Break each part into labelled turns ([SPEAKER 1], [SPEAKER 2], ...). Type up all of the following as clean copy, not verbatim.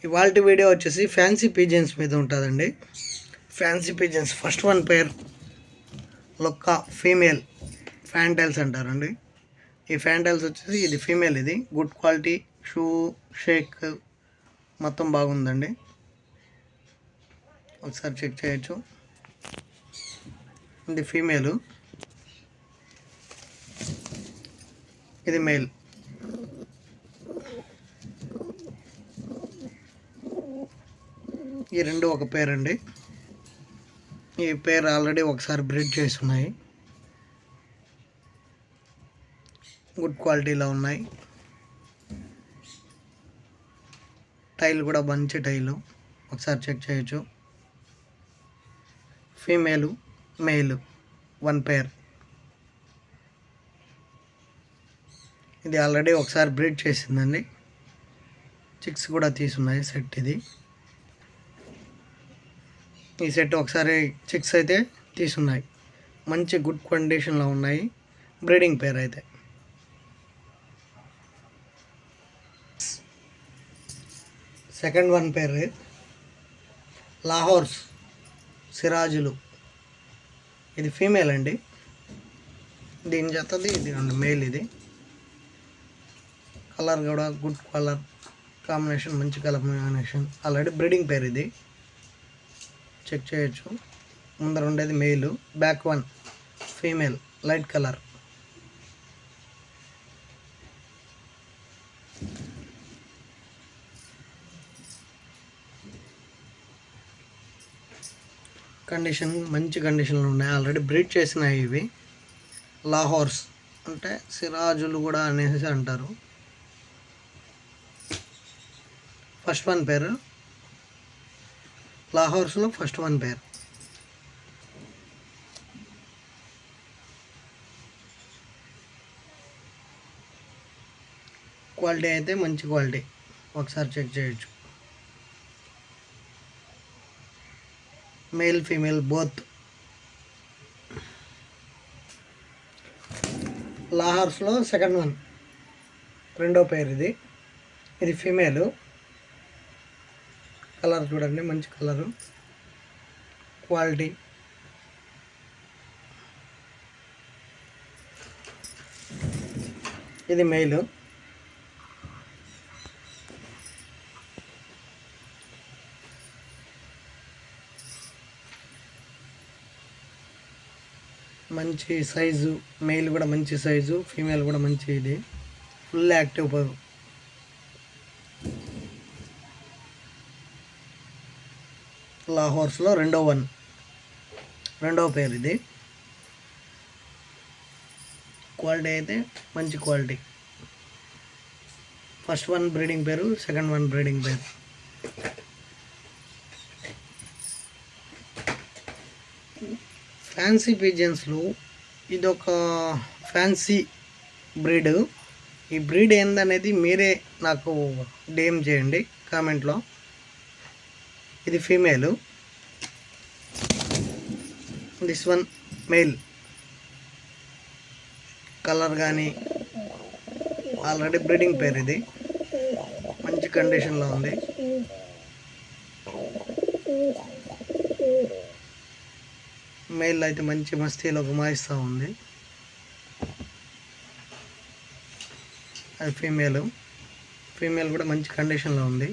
[SPEAKER 1] ఇవాల్టి వీడియో వచ్చేసి fancy pigeons మీద ఉంటుందండి. Fancy pigeons first one pair లొక్క ఫీమేల్ ఫ్యాంటైల్స్ అంటారండి. ఈ ఫ్యాంటైల్స్ వచ్చేసి ఇది ఫీమేల్, ఇది గుడ్ క్వాలిటీ, షూ షేక్ మొత్తం బాగుందండి. ఒకసారి చెక్ చేయొచ్చు. ఇది ఫీమేలు, ఇది మేల్. ఈ రెండు ఒక పేర్ అండి. ఈ పేర్ ఆల్రెడీ ఒకసారి బ్రీడ్ చేసి ఉన్నాయి. గుడ్ క్వాలిటీలో ఉన్నాయి. టైల్ కూడా మంచి టైలు, ఒకసారి చెక్ చేయొచ్చు. ఫీమేలు మేలు వన్ పేర్. ఇది ఆల్రెడీ ఒకసారి బ్రీడ్ చేసిందండి. చిక్స్ కూడా తీసున్నాయి సెట్. ఈ సెట్ ఒకసారి చిక్స్ అయితే తీసున్నాయి. మంచి గుడ్ కండిషన్లో ఉన్నాయి. బ్రీడింగ్ పేర్ అయితే. సెకండ్ వన్ పేర్ లాహోర్స్ సిరాజులు. ఇది ఫీమేల్ అండి. దీని జతది ఇది మేల్. ఇది కలర్ కూడా గుడ్ కలర్ కాంబినేషన్, మంచి కలర్ కాంబినేషన్. ఆల్రెడీ బ్రీడింగ్ పేర్. ఇది చెక్ చేయొచ్చు. ముందర ఉండేది మేలు, back one female light colour. Condition మంచి కండిషన్లో ఉన్నాయి. ఆల్రెడీ బ్రీడ్ చేసినాయి ఇవి. లాహోర్స్ అంటే సిరాజులు కూడా అనేసి అంటారు. ఫస్ట్ వన్ పేరు లాహోర్స్లో ఫస్ట్ వన్ పేర్. క్వాలిటీ అయితే మంచి క్వాలిటీ, ఒకసారి చెక్ చేయొచ్చు. Male female both. లాహోర్స్లో సెకండ్ వన్ రెండో పేర్. ఇది ఫీమేలు. కలర్ చూడండి, మంచి కలరు, క్వాలిటీ. ఇది మేలు. మంచి సైజు, మేల్ కూడా మంచి సైజు, ఫీమేల్ కూడా మంచి. ఇది ఫుల్ యాక్టివ్ పరు. లాహోర్స్లో రెండో పేరు. ఇది క్వాలిటీ అయితే మంచి క్వాలిటీ. ఫస్ట్ వన్ బ్రీడింగ్ పేరు, సెకండ్ వన్ బ్రీడింగ్ పేరు. ఫ్యాన్సీ పిజన్స్లో ఇదొక ఫ్యాన్సీ బ్రీడ్. ఈ బ్రీడ్ ఏందనేది మీరే నాకు డిఎం చేయండి కామెంట్లో. ఇది female, this one male. Colour కానీ ఆల్రెడీ బ్రీడింగ్ పేర్. ఇది మంచి కండిషన్లో ఉంది. మేల్ అయితే మంచి మస్తీలో గుమాయిస్తూ ఉంది. అది ఫీమేల్ కూడా మంచి కండిషన్లో ఉంది.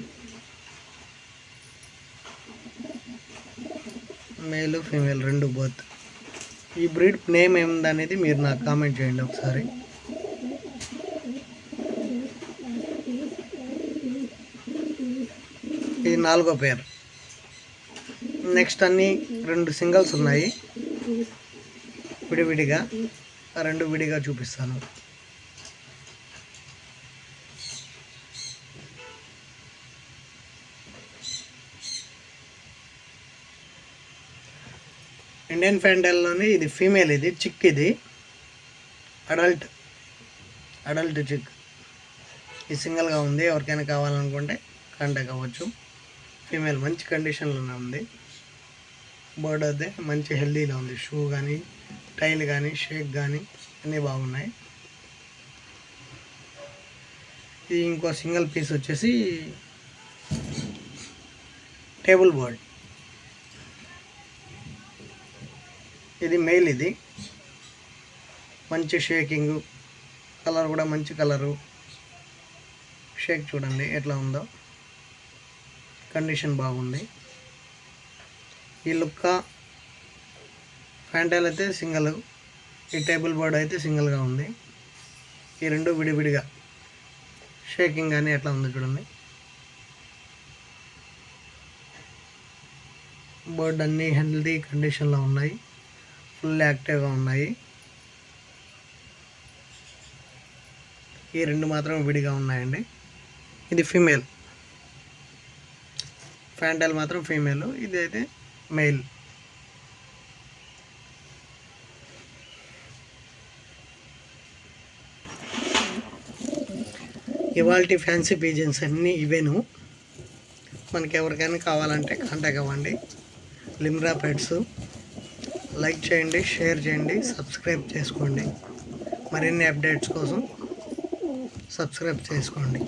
[SPEAKER 1] మేలు ఫీమేల్ రెండు బోత్. ఈ బ్రీడ్ నేమ్ ఏముందనేది మీరు నాకు కామెంట్ చేయండి ఒకసారి. ఇది నాలుగో పేర్. నెక్స్ట్ అన్నీ రెండు సింగల్స్ ఉన్నాయి విడివిడిగా. ఆ రెండు విడిగా చూపిస్తాను. ఇండియన్ ఫ్యాంటైల్లోని ఇది ఫీమేల్. ఇది చిక్. ఇది అడల్ట్ చిక్. ఇది సింగిల్గా ఉంది. ఎవరికైనా కావాలనుకుంటే కాంటాక్ట్ అవ్వచ్చు. ఫీమేల్ మంచి కండిషన్లోనే ఉంది. బర్డ్ అయితే మంచి హెల్దీలో ఉంది. షూ కానీ, టైల్ కానీ, షేక్ కానీ అన్నీ బాగున్నాయి. ఇది ఇంకో సింగిల్ పీస్ వచ్చేసి టేబుల్ బర్డ్. ఇది మెయిల్. ఇది మంచి షేకింగు, కలర్ కూడా మంచి కలరు. షేక్ చూడండి ఎట్లా ఉందో, కండిషన్ బాగుంది. ఈ లుక్క ఫ్యాంటైల్ అయితే సింగల్, ఈ టేబుల్ బర్డ్ అయితే సింగిల్గా ఉంది. ఈ రెండు విడివిడిగా షేకింగ్ కానీ ఎట్లా ఉందో చూడండి. బర్డ్ అన్నీ హెల్తీ కండిషన్లో ఉన్నాయి, ఫుల్ యాక్టివ్గా ఉన్నాయి. ఈ రెండు మాత్రం విడిగా ఉన్నాయండి. ఇది ఫీమేల్, ఫ్యాంటైల్ మాత్రం ఫీమేల్, ఇది అయితే మెయిల్. ఇవాల్టి ఫ్యాన్సీ పీజన్స్ అన్నీ ఇవేను. మనకి ఎవరికైనా కావాలంటే కాంటాక్ట్ అవ్వండి. లిమ్రా పెట్స్. లైక్ చేయండి, షేర్ చేయండి, సబ్స్క్రైబ్ చేసుకోండి. మరిన్ని అప్డేట్స్ కోసం సబ్స్క్రైబ్ చేసుకోండి.